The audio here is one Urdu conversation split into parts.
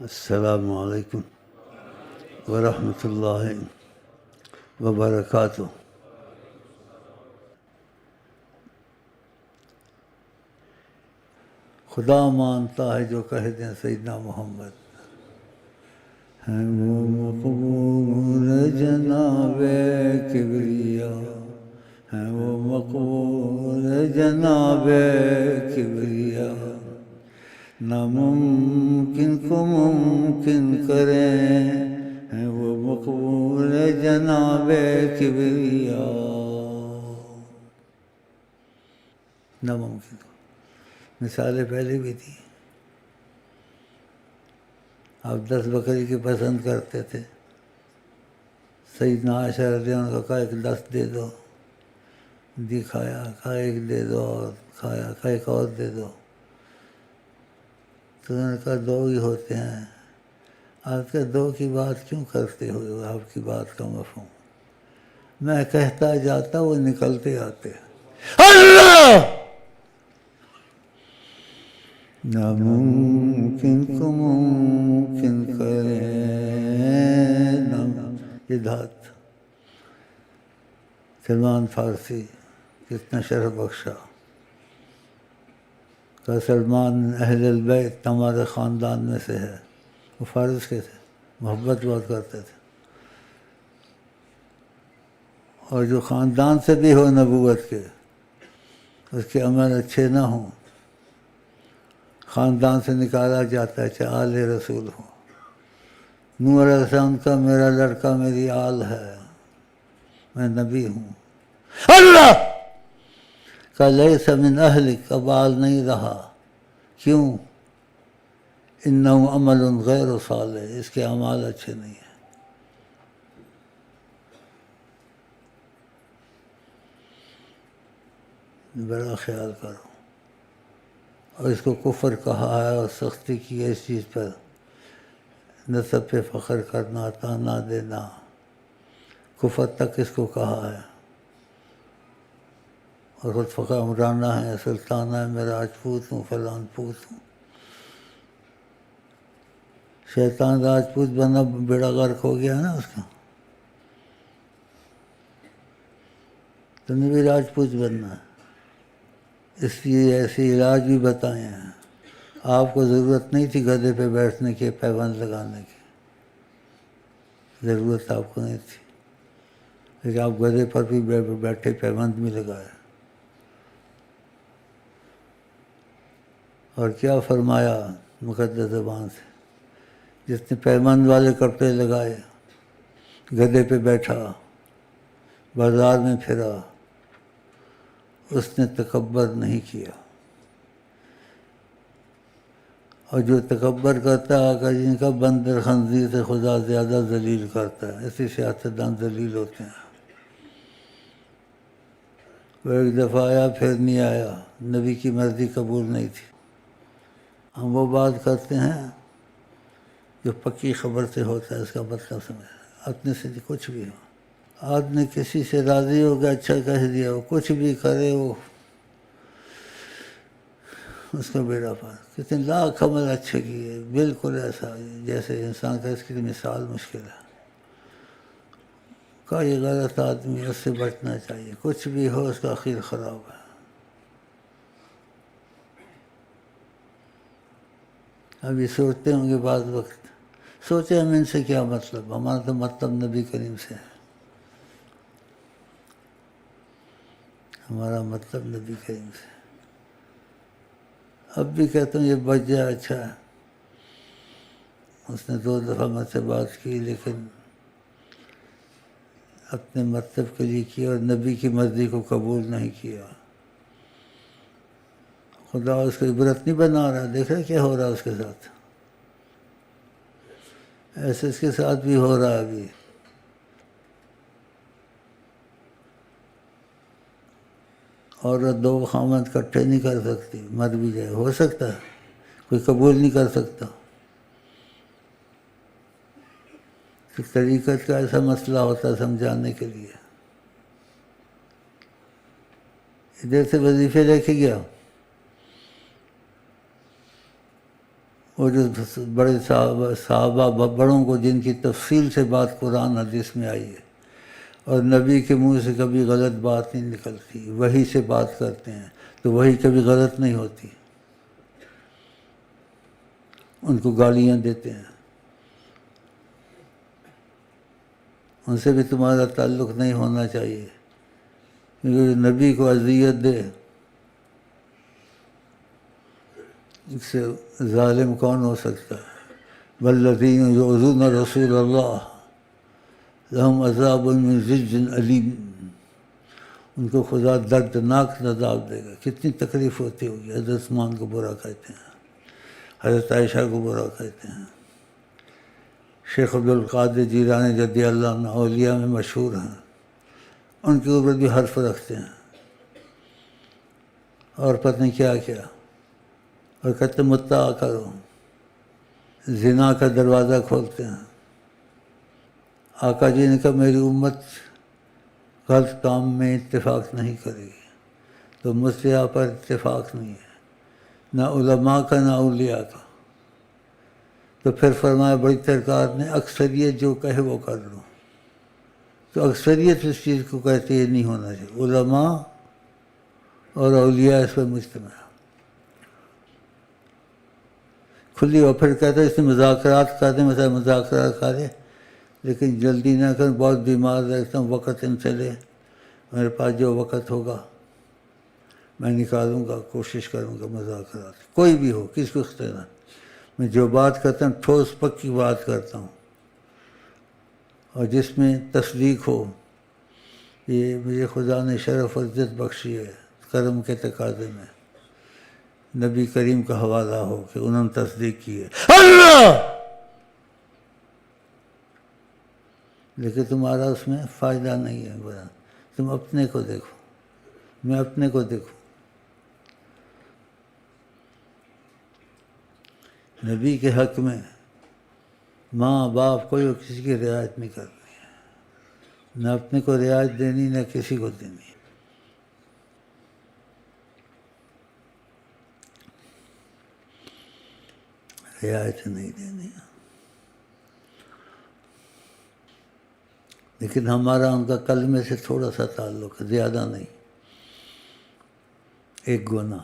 السلام علیکم ورحمۃ اللہ وبرکاتہ۔ خدا مانتا ہے جو کہہ دیں سیدنا محمد، ہے وہ مقبول جناب کبریا، ہے وہ مقبول جناب کبریا، ناممکن کو ممکن کریں، ہے وہ مقبول جناب کبریا۔ ناممکن کو مثالیں پہلے بھی تھی۔ آپ 10 بکری کی پسند کرتے تھے، سیدنا عائشہ رضی اللہ عنہ کا ایک 10 دے دو، دکھایا، کہا ایک دے دو، اور کھایا، کہا ایک اور دے دو، تو انہوں نے کہا 2 ہی ہوتے ہیں۔ آپ کے 2 کی بات کیوں کرتے ہو؟ آپ کی بات کا مفہوم میں کہتا جاتا، وہ نکلتے آتے۔ اللہ ناممکن کو ممکن کرے، یہ دھات سلمان فارسی کتنا شرف بخشا کہ سلمان اہل البیت ہمارے خاندان میں سے ہے۔ وہ فارس کے تھے، محبت بہت کرتے تھے، اور جو خاندان سے بھی ہو نبوت کے، اس کے عمل اچھے نہ ہوں، خاندان سے نکالا جاتا ہے، چاہے آل رسول ہو۔ نوح علیہ السلام کا میرا لڑکا میری آل ہے، میں نبی ہوں۔ اللہ کا لیس من اہلک، اب آل نہیں رہا، کیوں؟ انہ عمل غیر صالح، اس کے اعمال اچھے نہیں ہیں۔ بڑا خیال کرو۔ اور اس کو کفر کہا ہے، اور سختی کی ہے اس چیز پر، نسب پہ فخر کرنا، تانا دینا، کفر تک اس کو کہا ہے۔ اور خود فقہ عمرانہ ہے، سلطانہ ہے، میں راجپوت ہوں، فلان پوت ہوں۔ شیطان راجپوت بنا، بیڑا غرق ہو گیا نا اس کا۔ تم نے بھی راجپوت بننا ہے، اس لیے ایسے علاج بھی بتائے ہیں۔ آپ کو ضرورت نہیں تھی گدھے پہ بیٹھنے کی، پیبند لگانے کی ضرورت آپ کو نہیں تھی، لیکن آپ گدھے پر بھی بیٹھے، پیبند بھی لگائے۔ اور کیا فرمایا مقدس زبان سے، جس نے پیبند والے کپڑے لگائے، گدھے پہ بیٹھا، بازار میں پھرا، اس نے تکبر نہیں کیا۔ اور جو تکبر کرتا ہے کہ جن کا بندر خنزیر سے خدا زیادہ ذلیل کرتا ہے، اسی سیاستدان ذلیل ہوتے ہیں۔ وہ ایک دفعہ آیا، پھر نہیں آیا، نبی کی مرضی قبول نہیں تھی۔ ہم وہ بات کرتے ہیں جو پکی خبر سے ہوتا ہے، اس کا مطلب سمجھ، اپنے سے کچھ بھی ہو، آدمی کسی سے راضی ہو گیا، اچھا کہہ دیا، وہ کچھ بھی کرے، وہ اس کا بیڑا پار۔ کتنے لاکھ عمل اچھے کیے، بالکل ایسا جیسے انسان کا، اس کی مثال مشکل ہے۔ کا یہ غلط آدمی، اس سے بچنا چاہیے، کچھ بھی ہو اس کا اخیر خراب ہے۔ ابھی سوچتے ہوں گے بعض وقت، سوچے ہم ان سے کیا مطلب، ہمارا تو مطلب نبی کریم سے ہے، ہمارا مطلب نبی کریم سے۔ اب بھی کہتا ہوں یہ بچ جائے اچھا ہے۔ اس نے 2 دفعہ مجھ سے بات کی، لیکن اپنے مطلب کے لیے کیا، اور نبی کی مرضی کو قبول نہیں کیا۔ خدا اس کو عبرت نہیں بنا رہا، دیکھ رہے کیا ہو رہا ہے اس کے ساتھ، ایسے اس کے ساتھ بھی ہو رہا ہے ابھی۔ عورت 2 خامند اکٹھے نہیں کر سکتی، مر بھی جائے، ہو سکتا ہے، کوئی قبول نہیں کر سکتا۔ تو طریقت کا ایسا مسئلہ ہوتا ہے سمجھانے کے لیے۔ ادھر سے وظیفے لے کے گیا، وہ جو بڑے صحابہ بڑوں کو جن کی تفصیل سے بات قرآن حدیث میں آئی ہے، اور نبی کے منہ سے کبھی غلط بات نہیں نکلتی، وہی سے بات کرتے ہیں تو وہی کبھی غلط نہیں ہوتی، ان کو گالیاں دیتے ہیں، ان سے بھی تمہارا تعلق نہیں ہونا چاہیے، کیونکہ نبی کو اذیت دے اس سے ظالم کون ہو سکتا ہے؟ والذین یؤذون رسول اللہ لہم عذاب من ذج علیم، ان کو خدا دردناک عذاب دے گا۔ کتنی تکلیف ہوتی ہوگی۔ حضرت عثمان کو برا کہتے ہیں، حضرت عائشہ کو برا کہتے ہیں، شیخ عبدالقادر جیلانی رضی اللہ عنہ اولیاء میں مشہور ہیں، ان کے اوپر بھی حرف رکھتے ہیں اور پتہ نہیں کیا کیا، اور کہتے متع کرو، زنا کا دروازہ کھولتے ہیں۔ آقا جی نے کہا میری امت غلط کام میں اتفاق نہیں کرے گی، تو مجھ سے یہاں پر اتفاق نہیں ہے، نہ علماء کا نہ اولیاء کا۔ تو پھر فرمایا بڑی سرکار نے اکثریت جو کہے وہ کر لو، تو اکثریت اس چیز کو کہتے یہ نہیں ہونا چاہیے، علماء اور اولیاء اس پر مجتمع کھلی، اور پھر کہتے ہیں اس میں مذاکرات کرتے ہیں، مثلا مذاکرات کرے لیکن جلدی نہ کریں، بہت بیمار رہتا ہوں، وقت ان سے لے، میرے پاس جو وقت ہوگا میں نکالوں گا، کوشش کروں گا مذاکرات، کوئی بھی ہو، کس کو اختیار، میں جو بات کرتا ہوں ٹھوس پکی بات کرتا ہوں، اور جس میں تصدیق ہو، یہ مجھے خدا نے شرف و عزت بخشی ہے کرم کے تقاضے میں، نبی کریم کا حوالہ ہو کہ انہوں نے تصدیق کی ہے اللہ، لیکن تمہارا اس میں فائدہ نہیں ہے، برا تم اپنے کو دیکھو، میں اپنے کو دیکھوں۔ نبی کے حق میں ماں باپ کوئی کسی کی رعایت نہیں کرنی ہے، نہ اپنے کو رعایت دینی نہ کسی کو دینی، رعایت نہیں دینی، لیکن ہمارا ان کا کلمے سے تھوڑا سا تعلق ہے، زیادہ نہیں، ایک گونا،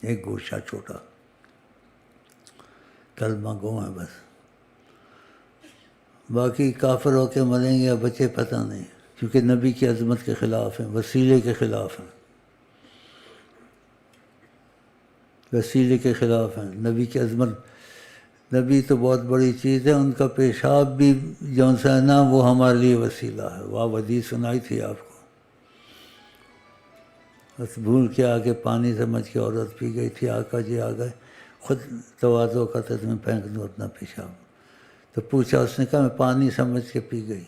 ایک گوشہ چھوٹا، کلمہ گو ہے بس، باقی کافر ہو کے مریں گے یا بچے پتہ نہیں، کیونکہ نبی کی عظمت کے خلاف ہیں، وسیلے کے خلاف ہیں، وسیلے کے خلاف ہیں، نبی کی عظمت، نبی تو بہت بڑی چیز ہے، ان کا پیشاب بھی جون سا ہے نا وہ ہمارے لیے وسیلہ ہے، وہ حدیث سنائی تھی آپ کو، بس بھول کے آگے پانی سمجھ کے عورت پی گئی تھی، آقا جی آ گئے، خود تواضع کا تھا میں پھینک دوں اپنا پیشاب، تو پوچھا، اس نے کہا میں پانی سمجھ کے پی گئی،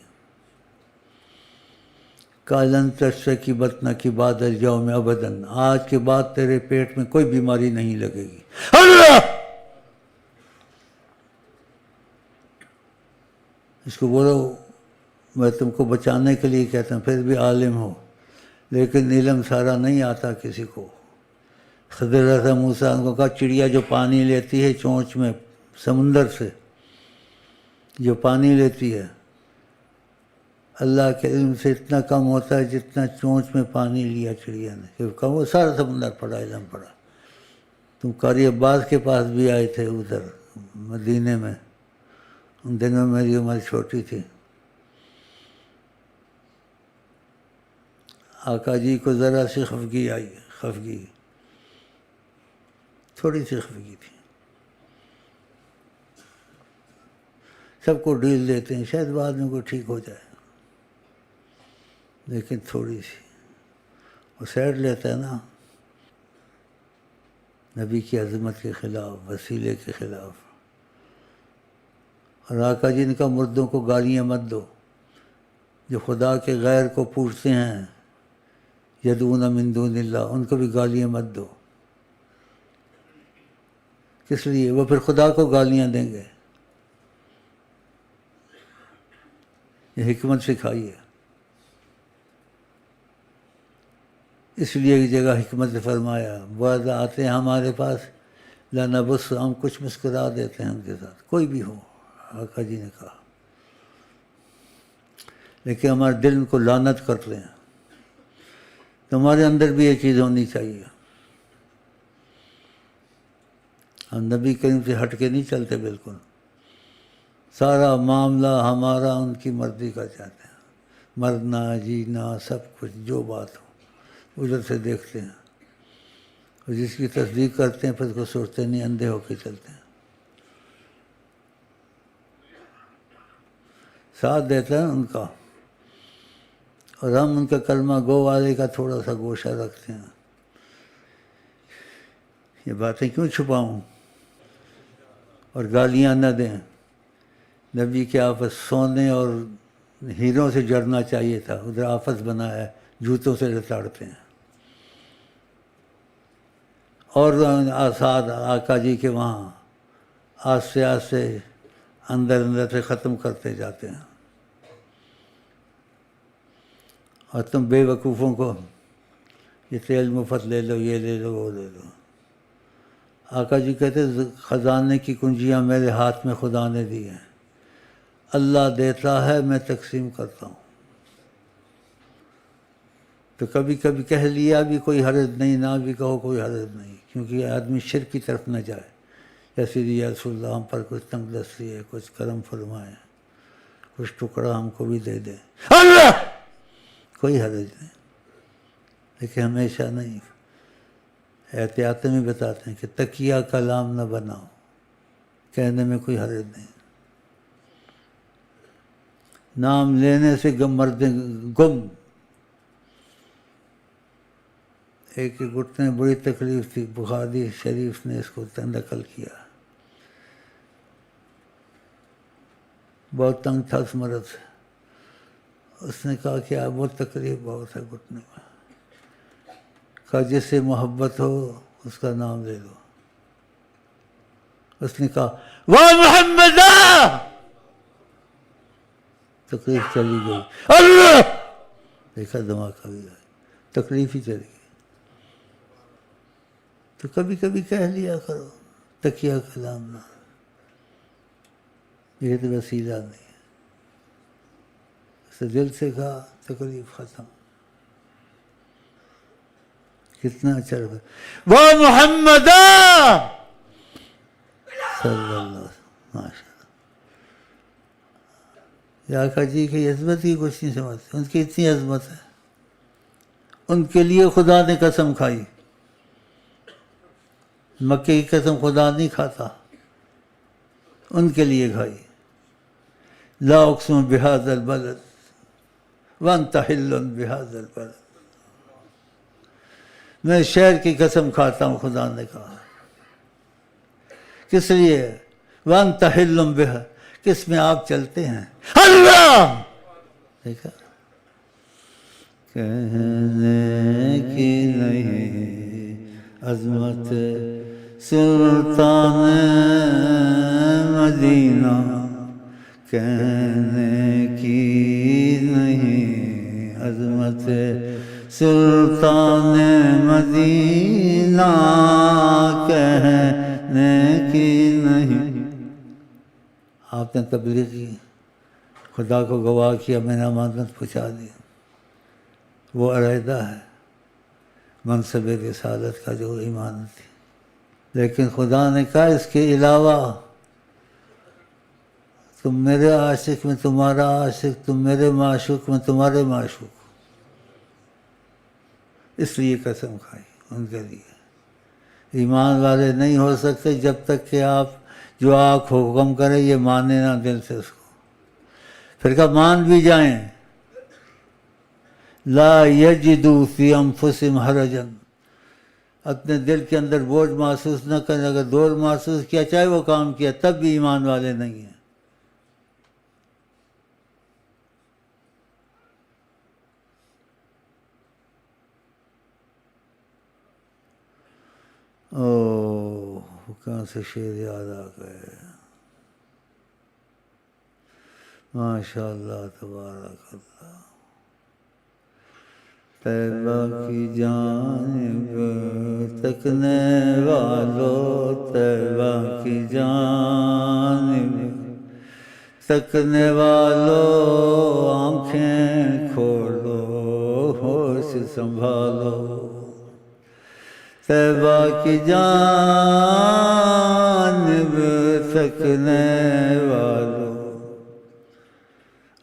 کالن تشر کی بطن کی بعد الجوم ابدن، آج کے بعد تیرے پیٹ میں کوئی بیماری نہیں لگے گی، اللہ اس کو بولو، میں تم کو بچانے کے لیے کہتا ہوں، پھر بھی عالم ہو، لیکن علم سارا نہیں آتا کسی کو۔ خضر موسیٰ کو کہا چڑیا جو پانی لیتی ہے چونچ میں سمندر سے، جو پانی لیتی ہے، اللہ کے علم سے اتنا کم ہوتا ہے جتنا چونچ میں پانی لیا چڑیا نے، کہ وہ سارا سمندر پڑا، علم پڑا۔ تم قاری عباس کے پاس بھی آئے تھے ادھر مدینے میں، ان دنوں میری عمر چھوٹی تھی، آقا جی کو ذرا سی خفگی آئی، خفگی تھوڑی سی خفگی تھی، سب کو ڈیل دیتے ہیں، شاید بعد میں کوئی ٹھیک ہو جائے، لیکن تھوڑی سی وہ سیڈ لیتا ہے نا، نبی کی عظمت کے خلاف، وسیلے کے خلاف۔ اور آقا جی نے کہا مردوں کو گالیاں مت دو، جو خدا کے غیر کو پوچھتے ہیں، یدعون من دون اللہ، ان کو بھی گالیاں مت دو، کس لیے؟ وہ پھر خدا کو گالیاں دیں گے، یہ حکمت سکھائی ہے، اس لیے ایک جگہ حکمت سے فرمایا، بعض آتے ہیں ہمارے پاس لانا بس ہم کچھ مسکرا دیتے ہیں ان کے ساتھ، کوئی بھی ہو، آقا جی نے کہا، لیکن ہمارے دل ان کو لعنت کرتے ہیں۔ تمہارے اندر بھی یہ چیز ہونی چاہیے، ہم نبی کریم سے ہٹ کے نہیں چلتے بالکل، سارا معاملہ ہمارا ان کی مرضی کا چاہتے ہیں، مرنا جینا سب کچھ جو بات ہو ادھر سے دیکھتے ہیں، اور جس کی تصدیق کرتے ہیں پھر اس کو سوچتے نہیں، اندھے ہو کے چلتے ہیں، ساتھ دیتا ہے ان کا، اور ہم ان کا کلمہ گو والے کا تھوڑا سا گوشہ رکھتے ہیں۔ یہ باتیں کیوں چھپاؤں اور گالیاں نہ دیں؟ نبی کے آپس سونے اور ہیروں سے جڑنا چاہیے تھا، ادھر آپس بنا ہے، جوتوں سے لتاڑتے ہیں، اور آساد آقا جی کے وہاں آستے آستے اندر اندر سے ختم کرتے جاتے ہیں، اور تم بے وقوفوں کو یہ تیل مفت لے لو، یہ لے لو، وہ لے لو۔ آقا جی کہتے خزانے کی کنجیاں میرے ہاتھ میں خدا نے دی ہیں، اللہ دیتا ہے میں تقسیم کرتا ہوں، تو کبھی کبھی کہہ لیا بھی کوئی حرج نہیں، نہ بھی کہو کوئی حرج نہیں، کیونکہ آدمی شرک کی طرف نہ جائے، یا سیدھی یا رسول اللہ ہم پر کچھ تنگ دستی ہے، کچھ کرم فرمائے، کچھ ٹکڑا ہم کو بھی دے دے، اللہ کوئی حرج نہیں، لیکن ہمیشہ نہیں، احتیاط میں بتاتے ہیں کہ تکیہ کلام نہ بناؤ، کہنے میں کوئی حرج نہیں، نام لینے سے مرد گم، ایک گھٹنے میں بڑی تکلیف تھی، بخاری شریف نے اس کو نقل کیا، بہت تنگ تھا اس مرض سے، اس نے کہا کہ بہت تکلیف بہت ہے گھٹنے میں، کہا جس سے محبت ہو اس کا نام لے لو، اس نے کہا واہ محمد، تکلیف چلی گئی، اللہ دیکھا دھماکہ بھی آئی، تکلیف ہی چلی گئی۔ تو کبھی کبھی کہہ لیا کرو تکیہ کلام نہ، یہ تو وسیلہ نہیں ہے، اسے دل سے کہا تکلیف ختم، کتنا اچھا لگا، وہ محمد صلی اللہ علیہ وسلم، ماشاء اللہ۔ آقا جی کی عظمت کی کچھ نہیں سمجھتے، ان کی اتنی عظمت ہے، ان کے لیے خدا نے قسم کھائی، مکے کی قسم خدا نہیں کھاتا، ان کے لیے کھائی، لا اقسم بہذا البلد وانت حل بہذا البلد، میں شہر کی قسم کھاتا ہوں، خدا نے کہا، کس لیے؟ وانت حل بہذا، کس میں آپ چلتے ہیں، اللہ دیکھا، کہنے کی نہیں عظمت سلطان مدینہ، کہنے کی نہیں عظمت سلطان مدینہ، کہنے کی نہیں۔ آپ نے تبلیغ کی، خدا کو گواہ کیا، میں نے امانت پہنچا دی، وہ علیحدہ ہے منصب رسالت کا جو ایمان تھی، لیکن خدا نے کہا اس کے علاوہ تم میرے عاشق میں تمہارا عاشق، تم میرے معشوق میں تمہارے معشوق، اس لیے قسم کھائی ان کے لیے۔ ایمان والے نہیں ہو سکتے جب تک کہ آپ جو آنکھ حکم کرے یہ مانے نہ دل سے اس کو، پھر کہا مان بھی جائیں، لا یجدوا فی انفسہم حرجا، اپنے دل کے اندر بوجھ محسوس نہ کریں، اگر دور محسوس کیا چاہے وہ کام کیا تب بھی ایمان والے نہیں ہیں۔ اوہ کہاں سے شعر یاد آ گئے، ماشاء اللہ تبارک اللہ۔ طیبہ کی جانب تکنے والوں، طیبہ کی جانب تکنے والوں، آنکھیں کھولو ہوش سنبھالو، طیبہ کی جانب تکنے والوں،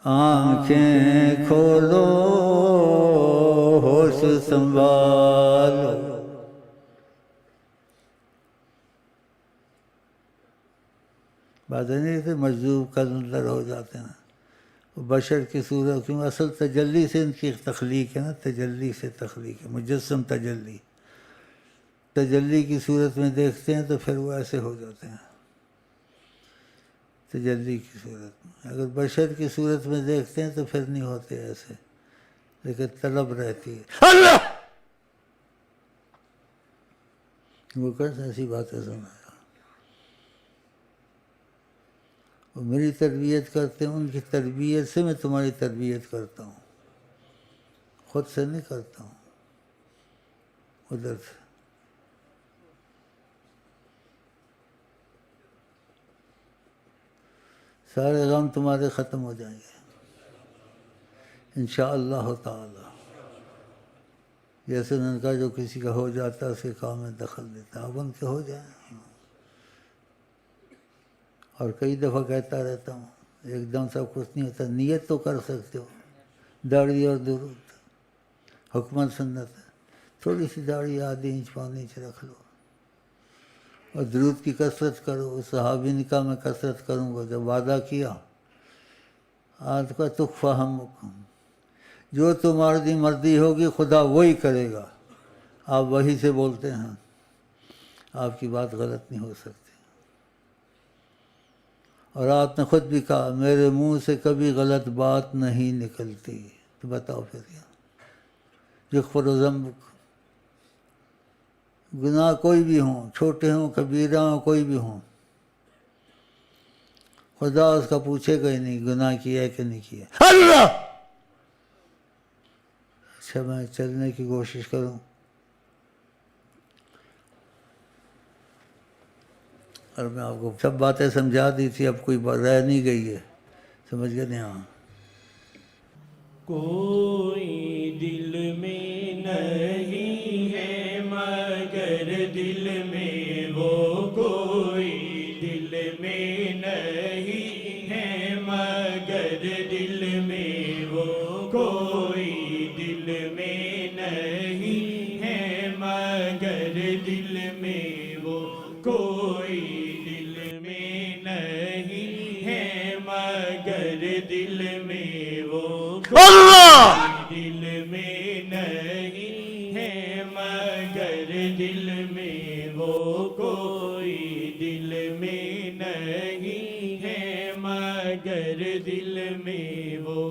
آنکھیں کھولو ہوش سنبھالو۔ باتیں نہیں تھے مجذوب قلندر ہو جاتے ہیں بشر کی صورت، کیونکہ اصل تجلی سے ان کی تخلیق ہے نا، تجلی سے تخلیق ہے، مجسم تجلی، تجلی کی صورت میں دیکھتے ہیں تو پھر وہ ایسے ہو جاتے ہیں تجلی کی صورت میں، اگر بشر کی صورت میں دیکھتے ہیں تو پھر نہیں ہوتے ایسے، لیکن طلب رہتی ہے اللہ، وہ کیسے ایسی باتیں سنایا، وہ میری تربیت کرتے ہیں، ان کی تربیت سے میں تمہاری تربیت کرتا ہوں، خود سے نہیں کرتا ہوں، ادھر سے۔ سارے غم تمہارے ختم ہو جائیں گے انشاءاللہ تعالی۔ جیسے ان کا جو کسی کا ہو جاتا ہے اس کے کام میں دخل دیتا ہے، اب ان کے ہو جائیں۔ اور کئی دفعہ کہتا رہتا ہوں ایک دم سب کچھ نہیں ہوتا، نیت تو کر سکتے ہو، داڑھی اور درود حکمت سنت ہے، تھوڑی سی داڑھی آدھی انچ پونے انچ رکھ لو اور درود کی کثرت کرو۔ اس صحابی نے کہا میں کثرت کروں گا، جب وعدہ کیا آج کا تخفہ ہم جو تمہاری مرضی ہوگی خدا وہی کرے گا، آپ وہی سے بولتے ہیں، آپ کی بات غلط نہیں ہو سکتی۔ اور آپ نے خود بھی کہا میرے منہ سے کبھی غلط بات نہیں نکلتی، تو بتاؤ پھر کیا؟ یغفر ذنبک، گناہ کوئی بھی ہوں، چھوٹے ہوں کبیرہ ہوں کوئی بھی ہوں، خدا اس کا پوچھے گا ہی نہیں گناہ کیا ہے کہ نہیں کیا۔ اللہ اچھا میں چلنے کی کوشش کروں، اور میں آپ کو سب باتیں سمجھا دی تھی، اب کوئی رہ نہیں گئی ہے، سمجھ گئے نہیں؟ ہاں کوئی دل میں نہیں ہے مگر دل میں وہ کوئی دل میں نہیں ہے مگر دل میں وہ کوئی دل میں نہیں ہے مگر دل میں وہ کوئی دل میں نہیں ہے مگر دل میں وہ اللہ دل میں نہیں ہے مگر دل میں وہ کوئی دل میں نہیں ہے مگر دل میں وہ